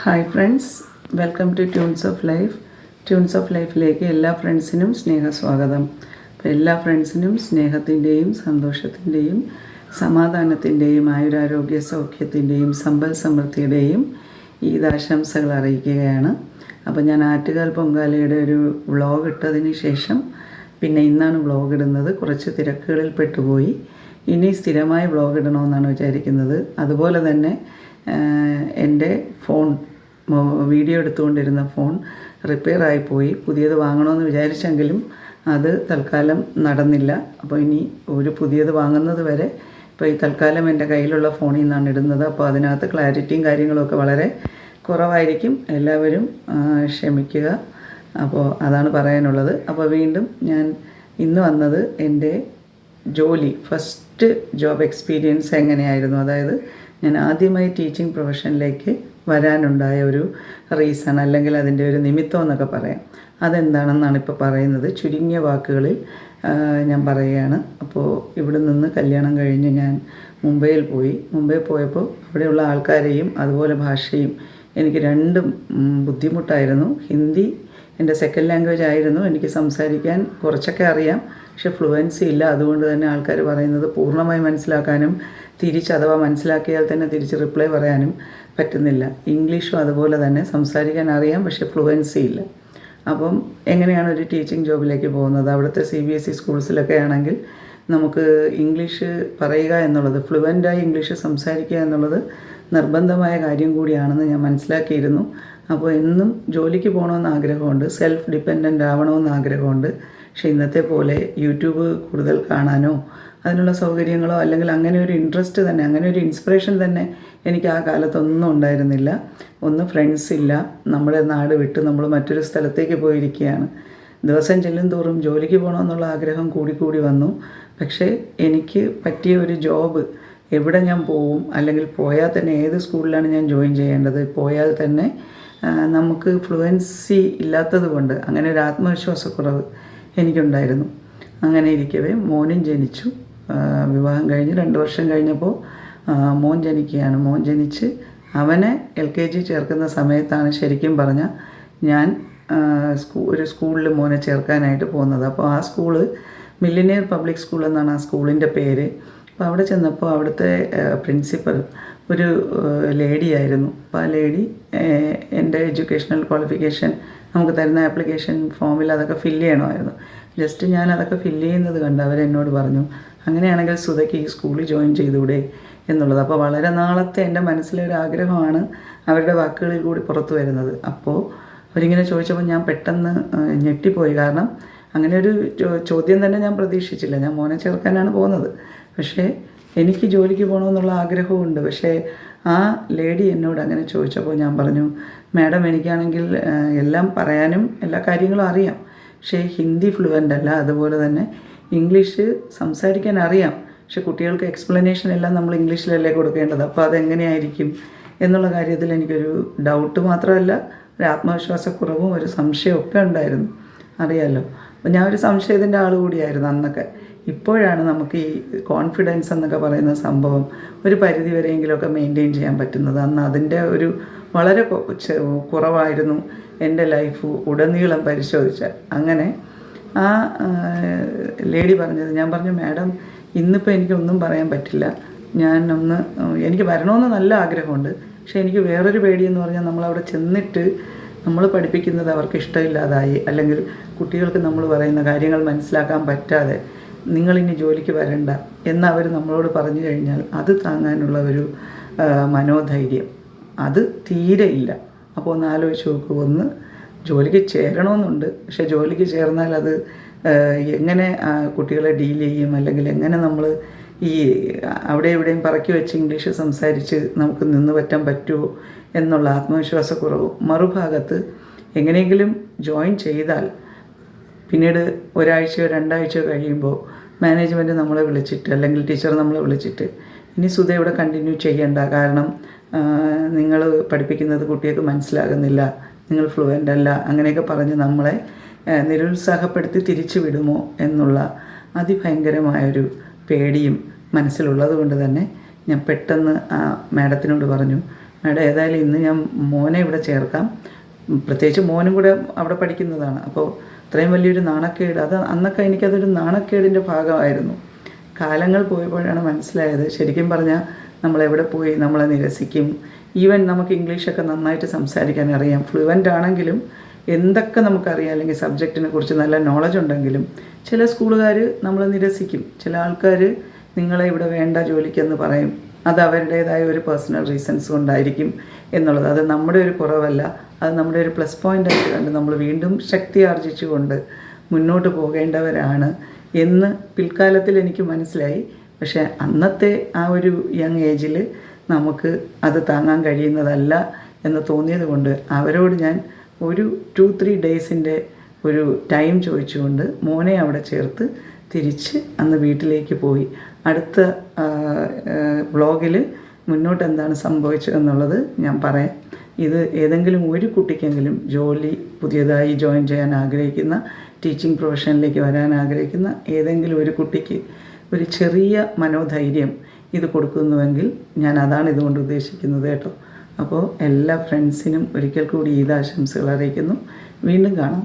Hi friends, welcome to tunes of life. Tunes of ലൈഫിലേക്ക് എല്ലാ ഫ്രണ്ട്സിനും സ്നേഹസ്വാഗതം. അപ്പോൾ എല്ലാ ഫ്രണ്ട്സിനും സ്നേഹത്തിൻ്റെയും സന്തോഷത്തിൻ്റെയും സമാധാനത്തിൻ്റെയും ആയുരാരോഗ്യ സൗഖ്യത്തിൻ്റെയും സമ്പൽ സമൃദ്ധിയുടെയും ഈദാശംസകൾ അറിയിക്കുകയാണ്. അപ്പോൾ ഞാൻ ആറ്റുകാൽ പൊങ്കാലയുടെ ഒരു വ്ളോഗ് ഇട്ടതിന് ശേഷം പിന്നെ ഇന്നാണ് വ്ളോഗ് ഇടുന്നത്. കുറച്ച് തിരക്കുകളിൽ പെട്ടുപോയി. ഇനി സ്ഥിരമായി വ്ളോഗ് ഇടണമെന്നാണ് വിചാരിക്കുന്നത്. അതുപോലെ തന്നെ എൻ്റെ ഫോൺ, വീഡിയോ എടുത്തുകൊണ്ടിരുന്ന ഫോൺ റിപ്പയർ ആയിപ്പോയി. പുതിയത് വാങ്ങണമെന്ന് വിചാരിച്ചെങ്കിലും അത് തൽക്കാലം നടന്നില്ല. അപ്പോൾ ഇനി ഒരു പുതിയത് വാങ്ങുന്നത് വരെ ഇപ്പോൾ ഈ തൽക്കാലം എൻ്റെ കയ്യിലുള്ള ഫോണിൽ നിന്നാണ് ഇടുന്നത്. അപ്പോൾ അതിനകത്ത് ക്ലാരിറ്റിയും കാര്യങ്ങളൊക്കെ വളരെ കുറവായിരിക്കും. എല്ലാവരും ക്ഷമിക്കുക. അപ്പോൾ അതാണ് പറയാനുള്ളത്. അപ്പോൾ വീണ്ടും ഞാൻ ഇന്ന് വന്നത് എൻ്റെ ജോലി, ഫസ്റ്റ് ജോബ് എക്സ്പീരിയൻസ് എങ്ങനെയായിരുന്നു, അതായത് ഞാൻ ആദ്യമായി ടീച്ചിങ് പ്രൊഫഷനിലേക്ക് വരാനുണ്ടായ ഒരു റീസൺ അല്ലെങ്കിൽ അതിൻ്റെ ഒരു നിമിത്തം എന്നൊക്കെ പറയാം. അതെന്താണെന്നാണ് ഇപ്പോൾ പറയുന്നത്. ചുരുങ്ങിയ വാക്കുകളിൽ ഞാൻ പറയുകയാണ്. അപ്പോൾ ഇവിടെ നിന്ന് കല്യാണം കഴിഞ്ഞ് ഞാൻ മുംബൈയിൽ പോയപ്പോൾ അവിടെയുള്ള ആൾക്കാരെയും അതുപോലെ ഭാഷയും എനിക്ക് രണ്ടും ബുദ്ധിമുട്ടായിരുന്നു. ഹിന്ദി എൻ്റെ സെക്കൻഡ് ലാംഗ്വേജ് ആയിരുന്നു. എനിക്ക് സംസാരിക്കാൻ കുറച്ചൊക്കെ അറിയാം, പക്ഷെ ഫ്ലുവൻസി ഇല്ല. അതുകൊണ്ട് തന്നെ ആൾക്കാർ പറയുന്നത് പൂർണ്ണമായി മനസ്സിലാക്കാനും അഥവാ മനസ്സിലാക്കിയാൽ തന്നെ തിരിച്ച് റിപ്ലൈ പറയാനും പറ്റുന്നില്ല. ഇംഗ്ലീഷും അതുപോലെ തന്നെ സംസാരിക്കാൻ അറിയാം, പക്ഷേ ഫ്ലുവൻസി ഇല്ല. അപ്പം എങ്ങനെയാണ് ഒരു ടീച്ചിങ് ജോബിലേക്ക് പോകുന്നത്? അവിടുത്തെ CBSE സ്കൂൾസിലൊക്കെ ആണെങ്കിൽ നമുക്ക് ഇംഗ്ലീഷ് പറയുക എന്നുള്ളത്, ഫ്ലുവൻ്റായി ഇംഗ്ലീഷ് സംസാരിക്കുക എന്നുള്ളത് നിർബന്ധമായ കാര്യം കൂടിയാണെന്ന് ഞാൻ മനസ്സിലാക്കിയിരുന്നു. അപ്പോൾ എന്നും ജോലിക്ക് പോകണമെന്ന് ആഗ്രഹമുണ്ട്, സെൽഫ് ഡിപ്പെൻഡൻ്റ് ആവണമെന്ന് ആഗ്രഹമുണ്ട്. പക്ഷേ ഇന്നത്തെ പോലെ യൂട്യൂബ് കൂടുതൽ കാണാനോ അതിനുള്ള സൗകര്യങ്ങളോ അല്ലെങ്കിൽ അങ്ങനെ ഒരു ഇൻട്രസ്റ്റ് തന്നെ, അങ്ങനെ ഒരു ഇൻസ്പിറേഷൻ തന്നെ എനിക്ക് ആ കാലത്തൊന്നും ഉണ്ടായിരുന്നില്ല. ഒന്ന് ഫ്രണ്ട്സ് ഇല്ല, നമ്മുടെ നാട് വിട്ട് നമ്മൾ മറ്റൊരു സ്ഥലത്തേക്ക് പോയിരിക്കുകയാണ്. ദിവസം ചെല്ലും തോറും ജോലിക്ക് പോകണമെന്നുള്ള ആഗ്രഹം കൂടി വന്നു. പക്ഷേ എനിക്ക് പറ്റിയ ഒരു ജോബ്, എവിടെ ഞാൻ പോവും, അല്ലെങ്കിൽ പോയാൽ തന്നെ ഏത് സ്കൂളിലാണ് ഞാൻ ജോയിൻ ചെയ്യേണ്ടത്, പോയാൽ തന്നെ നമുക്ക് ഫ്ലുവൻസി ഇല്ലാത്തത് കൊണ്ട് അങ്ങനെ ഒരു ആത്മവിശ്വാസക്കുറവ് എനിക്കുണ്ടായിരുന്നു. അങ്ങനെ ഇരിക്കവേ മോനും ജനിച്ചു. വിവാഹം കഴിഞ്ഞ് 2 വർഷം കഴിഞ്ഞപ്പോൾ മോൻ ജനിക്കുകയാണ്. മോൻ ജനിച്ച് അവനെ LKG ചേർക്കുന്ന സമയത്താണ് ശരിക്കും പറഞ്ഞാൽ ഞാൻ ഒരു സ്കൂളിൽ മോനെ ചേർക്കാനായിട്ട് പോകുന്നത്. അപ്പോൾ ആ സ്കൂള് മില്ലിനിയർ പബ്ലിക് സ്കൂൾ എന്നാണ് ആ സ്കൂളിൻ്റെ പേര്. അപ്പോൾ അവിടെ ചെന്നപ്പോൾ അവിടുത്തെ പ്രിൻസിപ്പൽ ഒരു ലേഡി ആയിരുന്നു. അപ്പോൾ ആ ലേഡി എൻ്റെ എഡ്യൂക്കേഷണൽ ക്വാളിഫിക്കേഷൻ നമുക്ക് തരുന്ന ആപ്ലിക്കേഷൻ ഫോമിൽ അതൊക്കെ ഫില്ല് ചെയ്യണമായിരുന്നു. ജസ്റ്റ് ഞാൻ അതൊക്കെ ഫില്ല് ചെയ്യുന്നത് കണ്ട് അവരെന്നോട് പറഞ്ഞു, അങ്ങനെയാണെങ്കിൽ സുധയ്ക്ക് ഈ സ്കൂളിൽ ജോയിൻ ചെയ്തുകൂടെ എന്നുള്ളത്. അപ്പോൾ വളരെ നാളത്തെ എൻ്റെ മനസ്സിലെ ഒരു ആഗ്രഹമാണ് അവരുടെ വാക്കുകളിൽ കൂടി പുറത്തു വരുന്നത്. അപ്പോൾ അവരിങ്ങനെ ചോദിച്ചപ്പോൾ ഞാൻ പെട്ടെന്ന് ഞെട്ടിപ്പോയി. കാരണം അങ്ങനെ ഒരു ചോദ്യം തന്നെ ഞാൻ പ്രതീക്ഷിച്ചില്ല. ഞാൻ മോനെ ചേർക്കാനാണ് പോകുന്നത്, പക്ഷേ എനിക്ക് ജോലിക്ക് പോകണമെന്നുള്ള ആഗ്രഹമുണ്ട്. പക്ഷേ ആ ലേഡി എന്നോട് അങ്ങനെ ചോദിച്ചപ്പോൾ ഞാൻ പറഞ്ഞു, മാഡം എനിക്കാണെങ്കിൽ എല്ലാം പറയാനും എല്ലാ കാര്യങ്ങളും അറിയാം, പക്ഷേ ഹിന്ദി ഫ്ലുവൻ്റ് അല്ല, അതുപോലെ തന്നെ ഇംഗ്ലീഷ് സംസാരിക്കാൻ അറിയാം, പക്ഷെ കുട്ടികൾക്ക് എക്സ്പ്ലനേഷൻ എല്ലാം നമ്മൾ ഇംഗ്ലീഷിലല്ലേ കൊടുക്കേണ്ടത്. അപ്പോൾ അതെങ്ങനെയായിരിക്കും എന്നുള്ള കാര്യത്തിൽ എനിക്കൊരു ഡൗട്ട് മാത്രമല്ല, ഒരു ആത്മവിശ്വാസക്കുറവും ഒരു സംശയമൊക്കെ ഉണ്ടായിരുന്നു. അറിയാമല്ലോ, അപ്പോൾ ഞാൻ ഒരു സംശയത്തിൻ്റെ ആൾ കൂടിയായിരുന്നു അന്നൊക്കെ. ഇപ്പോഴാണ് നമുക്ക് ഈ കോൺഫിഡൻസ് എന്നൊക്കെ പറയുന്ന സംഭവം ഒരു പരിധി വരെയെങ്കിലുമൊക്കെ മെയിൻറ്റെയിൻ ചെയ്യാൻ പറ്റുന്നത്. അന്ന് അതിൻ്റെ ഒരു വളരെ കുറവായിരുന്നു എൻ്റെ ലൈഫ് ഉടനീളം പരിശോധിച്ചാൽ. അങ്ങനെ ആ ലേഡി പറഞ്ഞത്, ഞാൻ പറഞ്ഞു, മാഡം ഇന്നിപ്പോൾ എനിക്കൊന്നും പറയാൻ പറ്റില്ല, എനിക്ക് വരണമെന്ന് നല്ല ആഗ്രഹമുണ്ട്, പക്ഷേ എനിക്ക് വേറൊരു പേടിയെന്ന് പറഞ്ഞാൽ നമ്മളവിടെ ചെന്നിട്ട് നമ്മൾ പഠിപ്പിക്കുന്നത് അവർക്ക് ഇഷ്ടമില്ലാതായി, അല്ലെങ്കിൽ കുട്ടികൾക്ക് നമ്മൾ പറയുന്ന കാര്യങ്ങൾ മനസ്സിലാക്കാൻ പറ്റാതെ നിങ്ങളിനി ജോലിക്ക് വരണ്ട എന്ന് അവർ നമ്മളോട് പറഞ്ഞു കഴിഞ്ഞാൽ അത് താങ്ങാനുള്ള ഒരു മനോധൈര്യം അത് തീരെ ഇല്ല. അപ്പോൾ ഒന്ന് ആലോചിച്ച് നോക്കൂ, ഒന്ന് ജോലിക്ക് ചേരണമെന്നുണ്ട്, പക്ഷേ ജോലിക്ക് ചേർന്നാൽ അത് എങ്ങനെ കുട്ടികളെ ഡീൽ ചെയ്യും, അല്ലെങ്കിൽ എങ്ങനെ നമ്മൾ ഈ അവിടെ ഇവിടെയും പറക്കി വെച്ച് ഇംഗ്ലീഷ് സംസാരിച്ച് നമുക്ക് നിന്ന് പറ്റാൻ പറ്റുമോ എന്നുള്ള ആത്മവിശ്വാസക്കുറവും. മറുഭാഗത്ത് എങ്ങനെയെങ്കിലും ജോയിൻ ചെയ്താൽ പിന്നീട് 1 ആഴ്ചയോ 2 ആഴ്ചയോ കഴിയുമ്പോൾ മാനേജ്മെൻറ്റ് നമ്മളെ വിളിച്ചിട്ട്, അല്ലെങ്കിൽ ടീച്ചർ നമ്മളെ വിളിച്ചിട്ട്, ഇനി സുധ ഇവിടെ കണ്ടിന്യൂ ചെയ്യണ്ട, കാരണം നിങ്ങൾ പഠിപ്പിക്കുന്നത് കുട്ടികൾക്ക് മനസ്സിലാകുന്നില്ല, നിങ്ങൾ ഫ്ലുവൻ്റ് അല്ല, അങ്ങനെയൊക്കെ പറഞ്ഞ് നമ്മളെ നിരുത്സാഹപ്പെടുത്തി തിരിച്ചു വിടുമോ എന്നുള്ള അതിഭയങ്കരമായൊരു പേടിയും മനസ്സിലുള്ളത് കൊണ്ട് തന്നെ ഞാൻ പെട്ടെന്ന് ആ മാഡത്തിനോട് പറഞ്ഞു, മാഡം ഏതായാലും ഇന്ന് ഞാൻ മോനെ ഇവിടെ ചേർക്കാം, പ്രത്യേകിച്ച് മോനും കൂടെ അവിടെ പഠിക്കുന്നതാണ്. അപ്പോൾ ഇത്രയും വലിയൊരു നാണക്കേട്, അത് അന്നൊക്കെ എനിക്കതൊരു നാണക്കേടിൻ്റെ ഭാഗമായിരുന്നു. കാലങ്ങൾ പോയപ്പോഴാണ് മനസ്സിലായത് ശരിക്കും പറഞ്ഞാൽ നമ്മളെവിടെ പോയി നമ്മളെ നിരസിക്കും. ഈവൻ നമുക്ക് ഇംഗ്ലീഷൊക്കെ നന്നായിട്ട് സംസാരിക്കാൻ അറിയാം, ഫ്ലുവൻ്റ് ആണെങ്കിലും എന്തൊക്കെ നമുക്കറിയാം, അല്ലെങ്കിൽ സബ്ജക്റ്റിനെ കുറിച്ച് നല്ല നോളജ് ഉണ്ടെങ്കിലും ചില സ്കൂളുകാർ നമ്മളെ നിരസിക്കും. ചില ആൾക്കാർ നിങ്ങളെ ഇവിടെ വേണ്ട ജോലിക്കെന്ന് പറയും. അത് അവരുടേതായ ഒരു പേഴ്സണൽ റീസൺസ് കൊണ്ടായിരിക്കും എന്നുള്ളത്. അത് നമ്മുടെ ഒരു കുറവല്ല, അത് നമ്മുടെ ഒരു പ്ലസ് പോയിൻ്റായിട്ട് കണ്ട് നമ്മൾ വീണ്ടും ശക്തി ആർജിച്ചുകൊണ്ട് മുന്നോട്ട് പോകേണ്ടവരാണ് എന്ന് പിൽക്കാലത്തിൽ എനിക്ക് മനസ്സിലായി. പക്ഷേ അന്നത്തെ ആ ഒരു യങ് ഏജിൽ നമുക്ക് അത് താങ്ങാൻ കഴിയുന്നതല്ല എന്ന് തോന്നിയത് കൊണ്ട് അവരോട് ഞാൻ ഒരു 2-3 ഡേയ്സിൻ്റെ ഒരു ടൈം ചോദിച്ചുകൊണ്ട് മോനെ അവിടെ ചേർത്ത് തിരിച്ച് അന്ന് വീട്ടിലേക്ക് പോയി. അടുത്ത വ്ളോഗിൽ മുന്നോട്ട് എന്താണ് സംഭവിച്ചതെന്നുള്ളത് ഞാൻ പറയാം. ഇത് ഏതെങ്കിലും ഒരു കുട്ടിക്കെങ്കിലും ജോലി പുതിയതായി ജോയിൻ ചെയ്യാൻ ആഗ്രഹിക്കുന്ന, ടീച്ചിങ് പ്രൊഫഷനിലേക്ക് വരാൻ ആഗ്രഹിക്കുന്ന ഏതെങ്കിലും ഒരു കുട്ടിക്ക് ഒരു ചെറിയ മനോധൈര്യം ഇത് കൊടുക്കുന്നുവെങ്കിൽ ഞാൻ അതാണ് ഇതുകൊണ്ട് ഉദ്ദേശിക്കുന്നത് കേട്ടോ. അപ്പോൾ എല്ലാ ഫ്രണ്ട്സിനും ഒരിക്കൽ കൂടി ഈദ് ആശംസകൾ അറിയിക്കുന്നു. വീണ്ടും കാണാം.